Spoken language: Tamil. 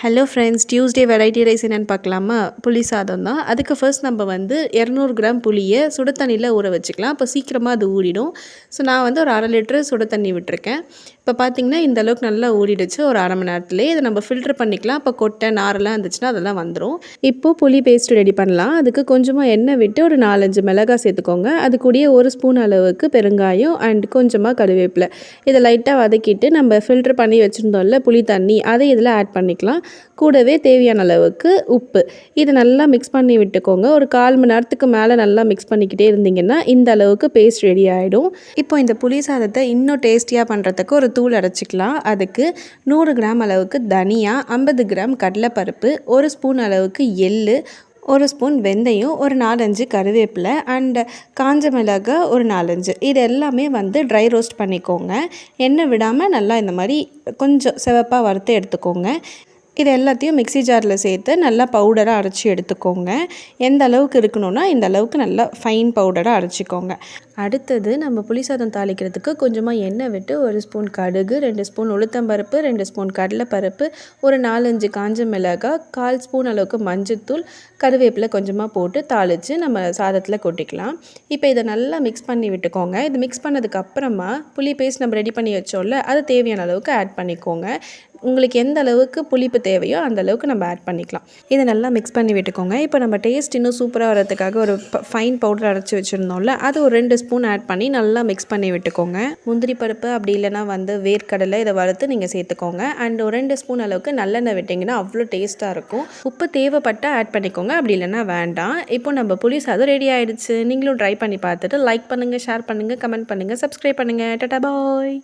Hello friends, Tuesday variety rice என்னென்னு பார்க்கலாமா? புளி சாதம் தான். அதுக்கு ஃபர்ஸ்ட் நம்ம வந்து 200 கிராம் புளியை சுடு தண்ணியில் ஊற வச்சுக்கலாம். அப்போ சீக்கிரமாக அது ஊறிடும். ஸோ நான் வந்து ஒரு 1/2 லிட்டரு சுடு தண்ணி விட்டுருக்கேன். இப்போ பார்த்திங்கன்னா இந்த அளவுக்கு நல்லா ஊறிடுச்சு. ஒரு 1/2 மணி நேரத்துலேயே இதை நம்ம ஃபில்டர் பண்ணிக்கலாம். அப்போ கொட்டை நாரெல்லாம் இருந்துச்சுன்னா அதெல்லாம் வந்துடும். இப்போது புளி பேஸ்ட் ரெடி பண்ணலாம். அதுக்கு கொஞ்சமாக எண்ணெய் விட்டு ஒரு 4-5 மிளகாய் சேர்த்துக்கோங்க. அது கூடயே 1 ஸ்பூன் அளவுக்கு பெருங்காயம் அண்ட் கொஞ்சமாக கருவேப்பிலை. இதை லைட்டாக வதக்கிட்டு நம்ம ஃபில்டர் பண்ணி வச்சுருந்தோம்ல புளி தண்ணி, அதை இதில் ஆட் பண்ணிக்கலாம். கூடவே தேவையான அளவுக்கு உப்பு. இதை நல்லா மிக்ஸ் பண்ணி விட்டுக்கோங்க. ஒரு 1/4 மணி நேரத்துக்கு மேலே நல்லா மிக்ஸ் பண்ணிக்கிட்டே இருந்தீங்கன்னா இந்த அளவுக்கு பேஸ்ட் ரெடி ஆகிடும். இப்போ இந்த புளி சாதத்தை இன்னும் டேஸ்டியாக பண்ணுறதுக்கு ஒரு தூள் அரைச்சிக்கலாம். அதுக்கு 100 கிராம் அளவுக்கு தனியா, 50 கிராம் கடலைப்பருப்பு, 1 ஸ்பூன் அளவுக்கு எள்ளு, 1 ஸ்பூன் வெந்தயம், ஒரு 4-5 கருவேப்பிலை அண்ட் காஞ்ச மிளகாய் ஒரு 4-5. இது எல்லாமே வந்து ட்ரை ரோஸ்ட் பண்ணிக்கோங்க. எண்ணெய் விடாமல் நல்லா இந்த மாதிரி கொஞ்சம் சிவப்பாக வறுத்து எடுத்துக்கோங்க. இது எல்லாத்தையும் மிக்ஸி ஜாரில் சேர்த்து நல்லா பவுடராக அரைச்சி எடுத்துக்கோங்க. எந்த அளவுக்கு இருக்கணும்னா இந்த அளவுக்கு நல்லா ஃபைன் பவுடராக அரைச்சிக்கோங்க. அடுத்தது நம்ம புளி சாதம் தாளிக்கிறதுக்கு கொஞ்சமாக எண்ணெய் விட்டு 1 ஸ்பூன் கடுகு, 2 ஸ்பூன் உளுத்தம்பருப்பு, 2 ஸ்பூன் கடலைப்பருப்பு, ஒரு 4-5 காஞ்ச மிளகாய், 1/4 ஸ்பூன் அளவுக்கு மஞ்சத்தூள், கருவேப்பிலை கொஞ்சமாக போட்டு தாளித்து நம்ம சாதத்தில் கொட்டிக்கலாம். இப்போ இதை நல்லா மிக்ஸ் பண்ணி விட்டுக்கோங்க. இது மிக்ஸ் பண்ணதுக்கப்புறமா புளி பேஸ்ட் நம்ம ரெடி பண்ணி வச்சோம்ல, அது தேவையான அளவுக்கு ஆட் பண்ணிக்கோங்க. உங்களுக்கு எந்த அளவுக்கு புளிப்பு தேவையோ அந்த அளவுக்கு நம்ம ஆட் பண்ணிக்கலாம். இதை நல்லா மிக்ஸ் பண்ணி விட்டுக்கோங்க. இப்போ நம்ம டேஸ்ட் இன்னும் சூப்பராக வரதுக்காக ஒரு ஃபைன் பவுடர் அரைச்சி வச்சுருந்தோம்ல, அது ஒரு 2 ஸ்பூன் ஆட் பண்ணி நல்லா மிக்ஸ் பண்ணி விட்டுக்கோங்க. முந்திரி பருப்பு அப்படி இல்லைனா வந்து வேர்க்கடலை இதை வறுத்து நீங்கள் சேர்த்துக்கோங்க. அண்ட் ஒரு 2 ஸ்பூன் அளவுக்கு நல்லெண்ணெய் விட்டிங்கன்னா அவ்வளோ டேஸ்ட்டாக இருக்கும். உப்பு தேவைப்பட்டால் ஆட் பண்ணிக்கோங்க, அப்படி இல்லைனா வேண்டாம். இப்போ நம்ம புளி சாதம் ரெடி ஆகிடுச்சு. நீங்களும் ட்ரை பண்ணி பார்த்துட்டு லைக் பண்ணுங்கள், ஷேர் பண்ணுங்கள், கமெண்ட் பண்ணுங்கள், சப்ஸ்கிரைப் பண்ணுங்கள். டாடா பாய்.